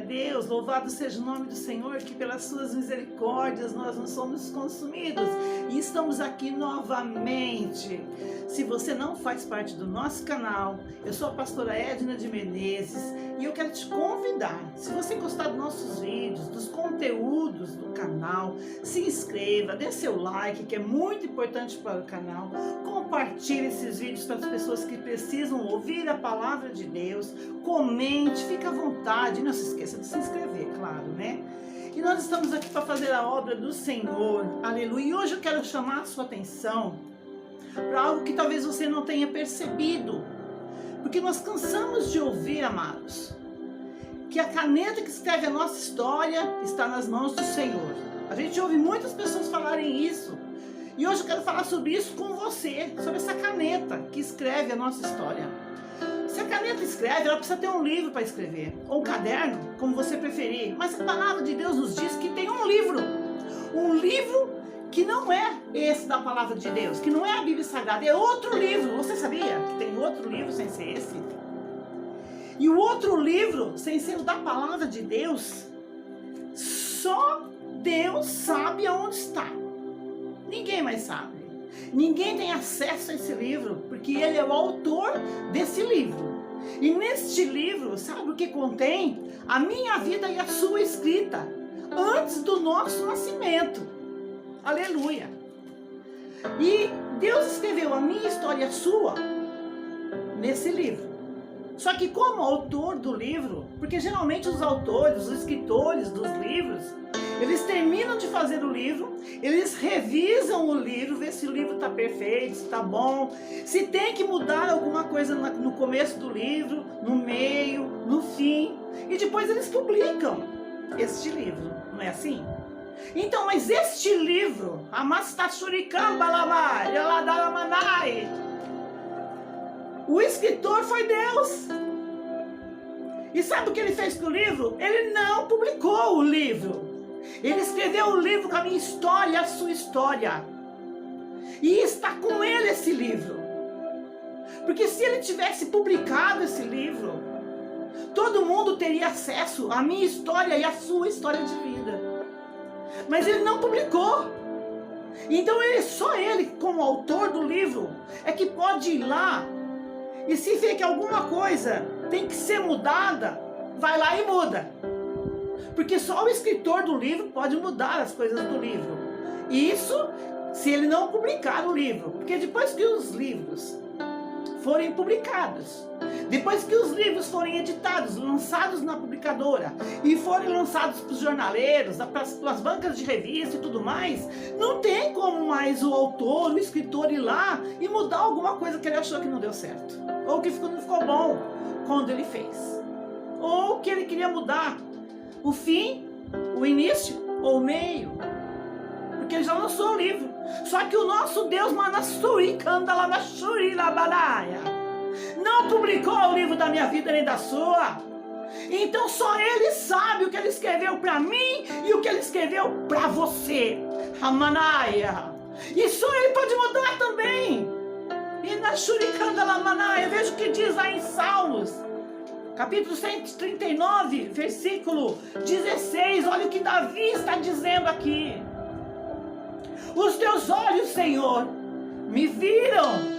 Deus, louvado seja o nome do Senhor, que pelas suas misericórdias nós não somos consumidos e estamos aqui novamente. Se você não faz parte do nosso canal, eu sou a pastora Edna de Menezes e eu quero te convidar, se você gostar dos nossos vídeos, dos conteúdos do canal, se inscreva, dê seu like, que é muito importante para o canal, compartilhe esses vídeos para as pessoas que precisam ouvir a palavra de Deus, comente, fique à vontade, não se esqueça de se inscrever, claro, né? E nós estamos aqui para fazer a obra do Senhor, aleluia, e hoje eu quero chamar a sua atenção para algo que talvez você não tenha percebido, porque nós cansamos de ouvir, amados, que a caneta que escreve a nossa história está nas mãos do Senhor. A gente ouve muitas pessoas falarem isso, e hoje eu quero falar sobre isso com você, sobre essa caneta que escreve a nossa história. Se a caneta escreve, ela precisa ter um livro para escrever, ou um caderno, como você preferir, mas a palavra de Deus nos diz que tem um livro que não é esse da palavra de Deus, que não é a Bíblia Sagrada, é outro livro. Você sabia que tem outro livro sem ser esse? E o outro livro, sem ser o da palavra de Deus, só Deus sabe aonde está. Ninguém mais sabe. Ninguém tem acesso a esse livro, porque Ele é o autor desse livro. E neste livro, sabe o que contém? A minha vida e a sua escrita, antes do nosso nascimento. Aleluia! E Deus escreveu a minha história e a sua nesse livro. Só que como autor do livro, porque geralmente os autores, os escritores dos livros, eles terminam de fazer o livro, eles revisam o livro, vê se o livro está perfeito, se está bom, se tem que mudar alguma coisa no começo do livro, no meio, no fim, e depois eles publicam este livro, não é assim? Então, mas este livro, o escritor foi Deus. E sabe o que ele fez com o livro? Ele não publicou o livro. Ele escreveu o livro com a minha história, a sua história. E está com ele esse livro. Porque se ele tivesse publicado esse livro, todo mundo teria acesso à minha história e à sua história de vida. Mas ele não publicou. Então só ele, como autor do livro, é que pode ir lá e se vê que alguma coisa tem que ser mudada, vai lá e muda. Porque só o escritor do livro pode mudar as coisas do livro. Isso se ele não publicar o livro. Porque depois que os livros forem publicados, depois que os livros forem editados, lançados na publicadora e forem lançados para os jornaleiros, para as bancas de revista e tudo mais, não tem como mais o autor, o escritor ir lá e mudar alguma coisa que ele achou que não deu certo, ou que não ficou bom quando ele fez, ou que ele queria mudar o fim, o início ou o meio, porque ele já lançou o livro. Só que o nosso Deus não publicou o livro da minha vida nem da sua. Então só Ele sabe o que Ele escreveu para mim e o que Ele escreveu para você. Ramanaia. E só Ele pode mudar também. E na Shurikanda Lamanaia, veja o que diz lá em Salmos, capítulo 139, versículo 16. Olha o que Davi está dizendo aqui. Os teus olhos, Senhor, me viram.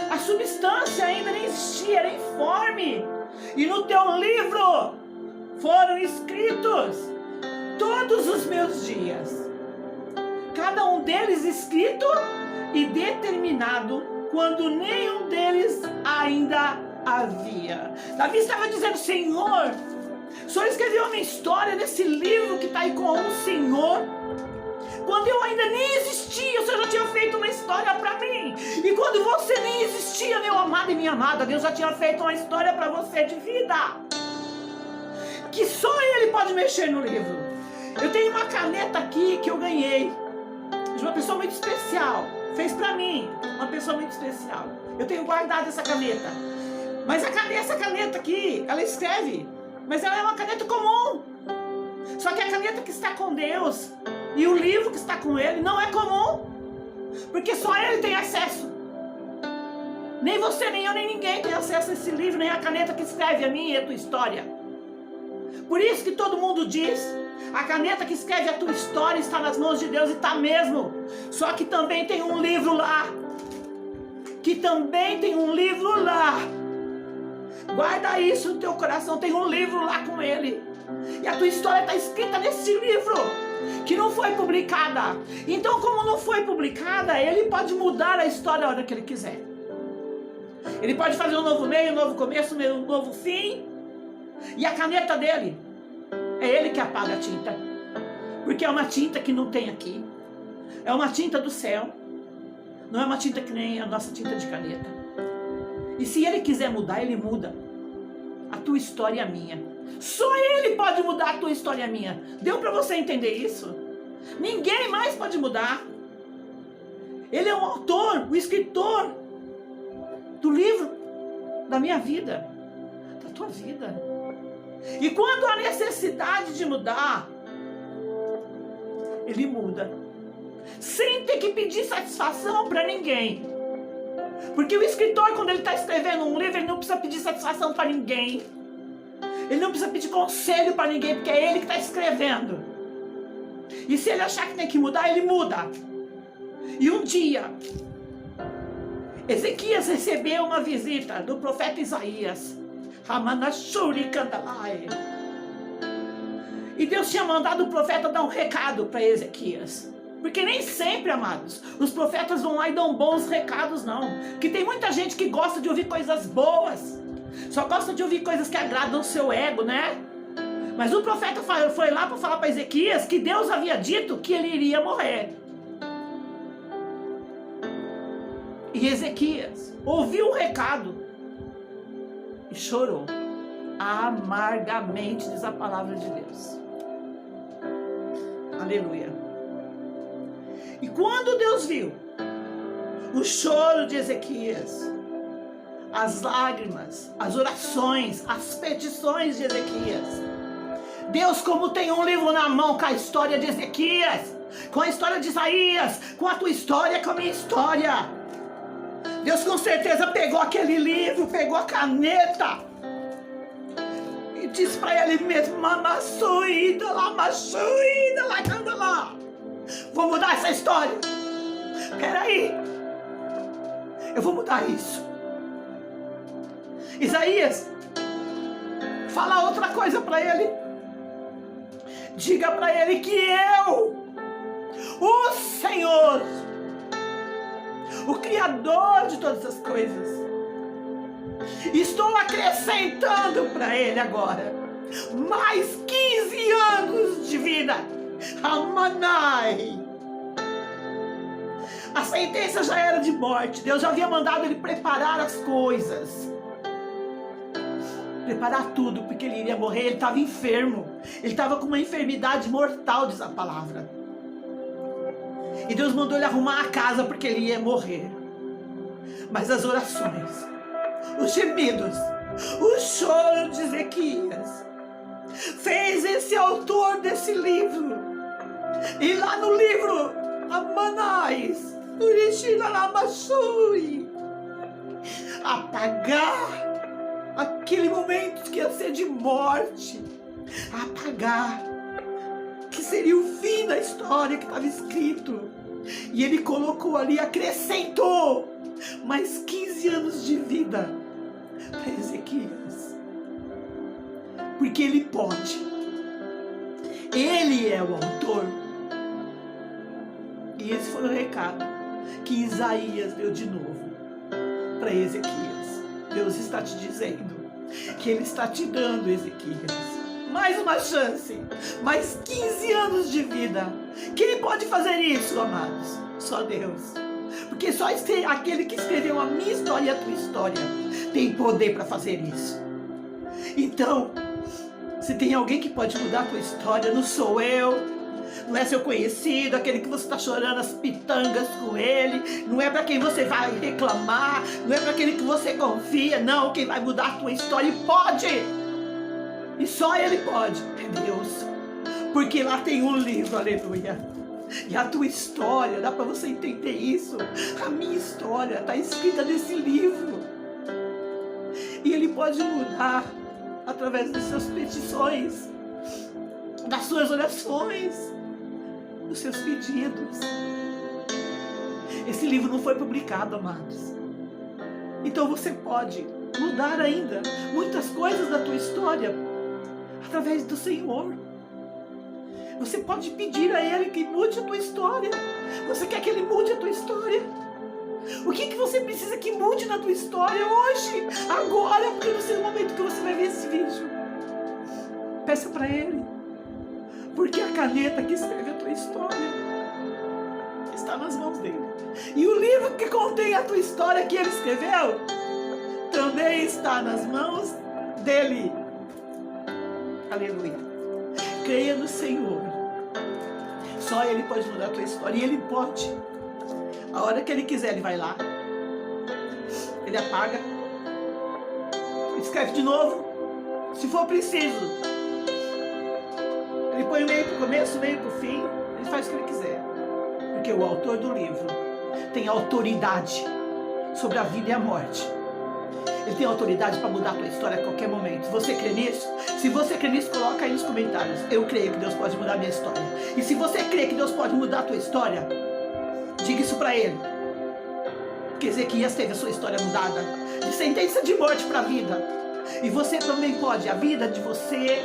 A substância ainda nem existia, era informe. E no teu livro foram escritos todos os meus dias, cada um deles escrito e determinado, quando nenhum deles ainda havia. Davi estava dizendo: Senhor, o Senhor escreveu a minha história nesse livro que está aí com o Senhor. Quando eu ainda nem existia, o Senhor já tinha feito uma história para mim. E quando você nem existia, meu amado e minha amada, Deus já tinha feito uma história para você de vida, que só Ele pode mexer no livro. Eu tenho uma caneta aqui que eu ganhei de uma pessoa muito especial. Fez para mim, uma pessoa muito especial. Eu tenho guardado essa caneta. Mas essa caneta aqui, ela escreve, mas ela é uma caneta comum. Só que a caneta que está com Deus e o livro que está com Ele não é comum, porque só Ele tem acesso. Nem você, nem eu, nem ninguém tem acesso a esse livro, nem a caneta que escreve a minha e a tua história. Por isso que todo mundo diz, a caneta que escreve a tua história está nas mãos de Deus, e está mesmo. Só que também tem um livro lá. Guarda isso no teu coração, tem um livro lá com ele. E a tua história está escrita nesse livro, que não foi publicada. Então, como não foi publicada, ele pode mudar a história a hora que ele quiser. Ele pode fazer um novo meio, um novo começo, um novo fim. E a caneta dele, é ele que apaga a tinta. Porque é uma tinta que não tem aqui. É uma tinta do céu. Não é uma tinta que nem a nossa tinta de caneta. E se ele quiser mudar, ele muda. A tua história e a minha. Só ele pode mudar a tua história e a minha. Deu para você entender isso? Ninguém mais pode mudar. Ele é o autor, o escritor do livro da minha vida, da tua vida. E quando há necessidade de mudar, ele muda, sem ter que pedir satisfação para ninguém. Porque o escritor, quando ele está escrevendo um livro, ele não precisa pedir satisfação para ninguém. Ele não precisa pedir conselho para ninguém, porque é ele que está escrevendo. E se ele achar que tem que mudar, ele muda. E um dia, Ezequias recebeu uma visita do profeta Isaías. E Deus tinha mandado o profeta dar um recado para Ezequias. Porque nem sempre, amados, os profetas vão lá e dão bons recados, não. Porque tem muita gente que gosta de ouvir coisas boas. Só gosta de ouvir coisas que agradam o seu ego, né? Mas o profeta foi lá para falar para Ezequias que Deus havia dito que ele iria morrer. E Ezequias ouviu o recado e chorou amargamente, diz a palavra de Deus. Aleluia. E quando Deus viu o choro de Ezequias, as lágrimas, as orações, as petições de Ezequias, Deus, como tem um livro na mão com a história de Ezequias, com a história de Isaías, com a tua história, com a minha história, Deus com certeza pegou aquele livro, pegou a caneta e disse para ele mesmo: vou mudar essa história. Peraí, eu vou mudar isso. Isaías, fala outra coisa para ele. Diga para ele que eu, o Senhor, o Criador de todas as coisas, estou acrescentando para ele agora mais 15 anos de vida. Amanai. A sentença já era de morte. Deus já havia mandado ele preparar as coisas, preparar tudo, porque ele iria morrer. Ele estava enfermo, ele estava com uma enfermidade mortal, diz a palavra. E Deus mandou ele arrumar a casa, porque ele ia morrer. Mas as orações, os gemidos, o choro de Ezequias fez esse autor desse livro, e lá no livro Amanais, apagar aquele momento que ia ser de morte, apagar, que seria o fim da história que estava escrito. E ele colocou ali, acrescentou mais 15 anos de vida para Ezequias, porque ele pode, ele é o autor. E esse foi o recado que Isaías deu de novo para Ezequias. Deus está te dizendo que ele está te dando, Ezequias, mais uma chance, mais 15 anos de vida. Quem pode fazer isso, amados? Só Deus. Porque só aquele que escreveu a minha história e a tua história tem poder para fazer isso. Então, se tem alguém que pode mudar a tua história, não sou eu, não é seu conhecido, aquele que você está chorando as pitangas com ele, não é para quem você vai reclamar, não é para aquele que você confia, não. Quem vai mudar a tua história e pode, e só ele pode, é Deus. Porque lá tem um livro, aleluia. E a tua história, dá para você entender isso? A minha história está escrita nesse livro. E ele pode mudar através das suas petições, das suas orações, dos seus pedidos. Esse livro não foi publicado, amados. Então você pode mudar ainda muitas coisas da tua história através do Senhor. Você pode pedir a Ele que mude a tua história. Você quer que Ele mude a tua história? O que você precisa que mude na tua história hoje, agora, porque não sei o momento que você vai ver esse vídeo. Peça para Ele, porque a caneta que escreve a tua história está nas mãos dele. E o livro que contém a tua história que Ele escreveu também está nas mãos dele. Aleluia. Creia no Senhor. Só Ele pode mudar a tua história. E Ele pode. A hora que Ele quiser, Ele vai lá. Ele apaga. Escreve de novo. Se for preciso. Ele põe meio para o começo, meio para o fim. Ele faz o que Ele quiser. Porque o autor do livro tem autoridade sobre a vida e a morte. Ele tem autoridade para mudar a tua história a qualquer momento. Você crê nisso? Se você crê nisso, coloca aí nos comentários. Eu creio que Deus pode mudar a minha história. E se você crê que Deus pode mudar a tua história, diga isso para Ele. Porque Ezequias teve a sua história mudada. De sentença de morte para a vida. E você também pode. A vida de você,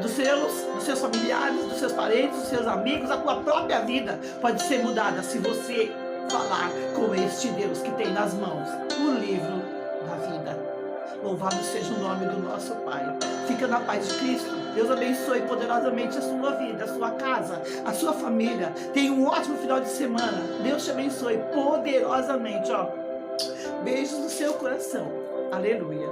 dos seus familiares, dos seus parentes, dos seus amigos, a tua própria vida pode ser mudada se você falar com este Deus que tem nas mãos o livro da vida. Louvado seja o nome do nosso Pai. Fica na paz de Cristo. Deus abençoe poderosamente a sua vida, a sua casa, a sua família. Tenha um ótimo final de semana. Deus te abençoe poderosamente. Beijos no seu coração. Aleluia.